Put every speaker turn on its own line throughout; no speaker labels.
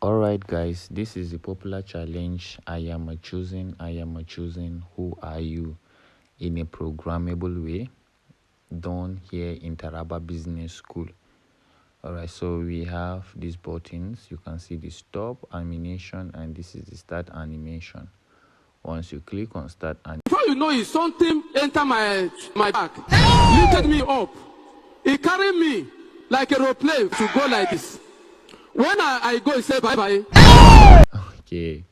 Alright guys, this is the popular challenge I am a choosing who are you in a programmable way done here in Taraba Business School. Alright, so we have these buttons. You can see the stop animation and this is the start animation. Once you click on start animation,
before you know it, something enter my back, lifted me up. It carried me like a rope play to go like this. When I go, it say bye bye.
okay.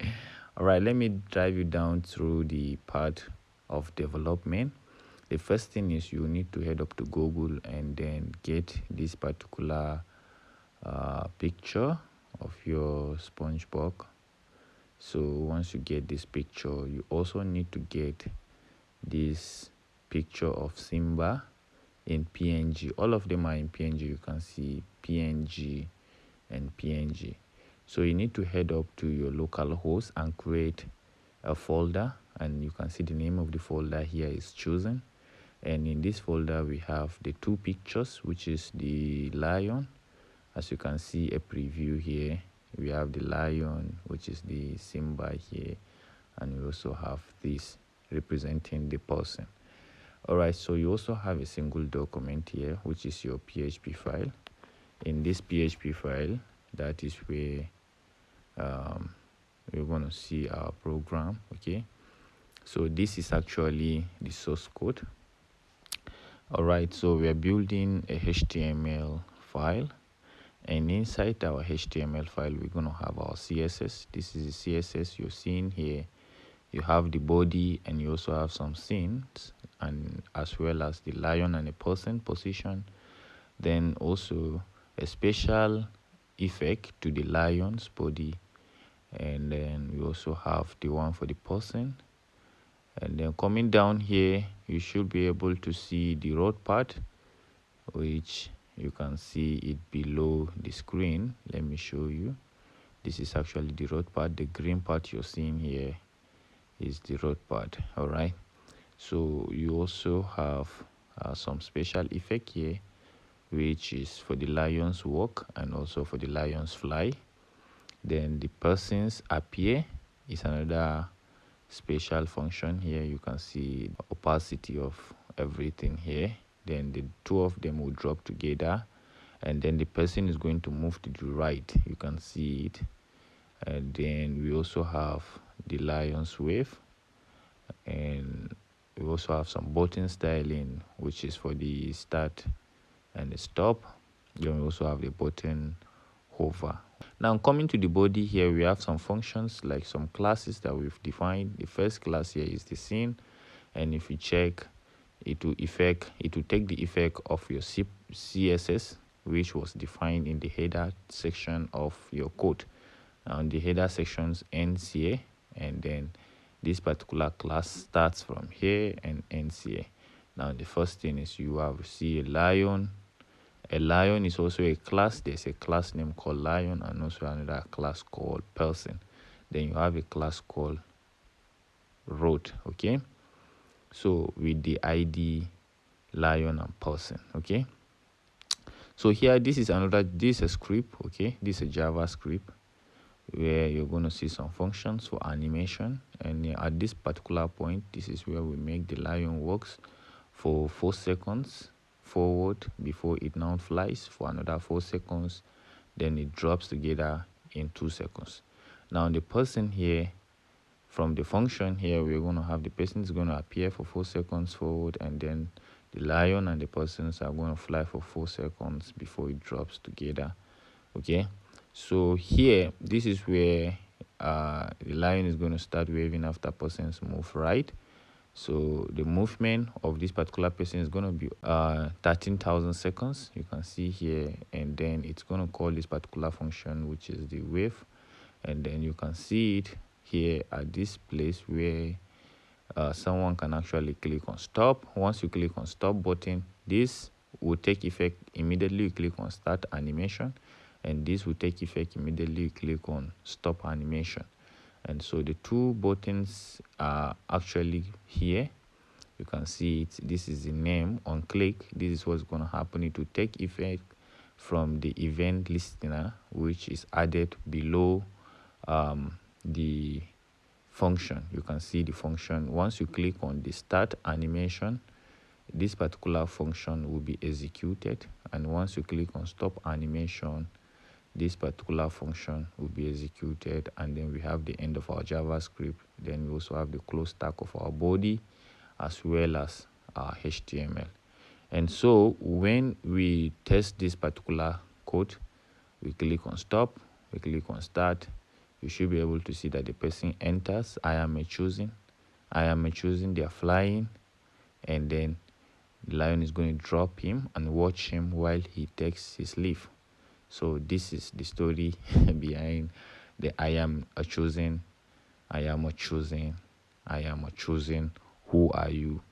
Alright, let me drive you down through the part of development. The first thing is you need to head up to Google and then get this particular picture of your SpongeBob. So once you get this picture, you also need to get this picture of Simba in PNG. All of them are in PNG. You can see PNG and PNG. So you need to head up to your local host and create a folder, and you can see the name of the folder here is chosen. And in this folder we have the two pictures, which is the lion. As you can see a preview here, we have the lion, which is the Simba here, and we also have this representing the person. Alright, so you also have a single document here, which is your PHP file. In this PHP file, that is where we're going to see our program. Okay, so this is actually the source code. Alright, so we are building a HTML file, and inside our HTML file we're going to have our CSS. This is the CSS you're seeing here. You have the body and you also have some scenes, and as well as the lion and a person position, then also a special effect to the lion's body, and then we also have the one for the person. And then coming down here, you should be able to see the road part, which you can see it below the screen. Let me show you. This is actually the road part. The green part you're seeing here is the road part. All right, so you also have some special effect here, which is for the lion's walk and also for the lion's fly. Then the person's appear is another special function here. You can see the opacity of everything here. Then the two of them will drop together, and then the person is going to move to the right. You can see it. And then we also have the lion's wave, and we also have some button styling, which is for the start and the stop. Then we also have the button hover. Now coming to the body here, we have some functions like some classes that we've defined. The first class here is the scene, and if you check, it will take the effect of your CSS, which was defined in the header section of your code. Now the header sections ends here, and then this particular class starts from here and ends here. Now the first thing is you have see a lion. A lion is also a class. There's a class name called lion and also another class called person. Then you have a class called road. Okay, so with the ID lion and person. Okay, so here this is a script. Okay, this is a JavaScript where you're going to see some functions for animation, and at this particular point, this is where we make the lion walks for 4 seconds forward before it now flies for another 4 seconds, then it drops together in 2 seconds. Now the person here, from the function here, we're going to have the person is going to appear for 4 seconds forward, and then the lion and the persons are going to fly for 4 seconds before it drops together. Okay, so here this is where the lion is going to start waving after persons move right. So the movement of this particular person is going to be 13,000 seconds. You can see here, and then it's going to call this particular function, which is the wave, and then you can see it here at this place where someone can actually click on stop. Once you click on stop button, this will take effect immediately. You click on start animation, and this will take effect immediately. You click on stop animation. And so the two buttons are actually here. You can see it. This is the name. On click, this is what's going to happen. It will take effect from the event listener, which is added below the function. You can see the function. Once you click on the start animation, this particular function will be executed, and once you click on stop animation, this particular function will be executed. And then we have the end of our JavaScript. Then we also have the close tag of our body as well as our HTML. And so when we test this particular code, we click on stop, we click on start, you should be able to see that the person enters, I am a choosing, they are flying, and then the lion is going to drop him and watch him while he takes his leave. So this is the story behind the I am a choosing, who are you?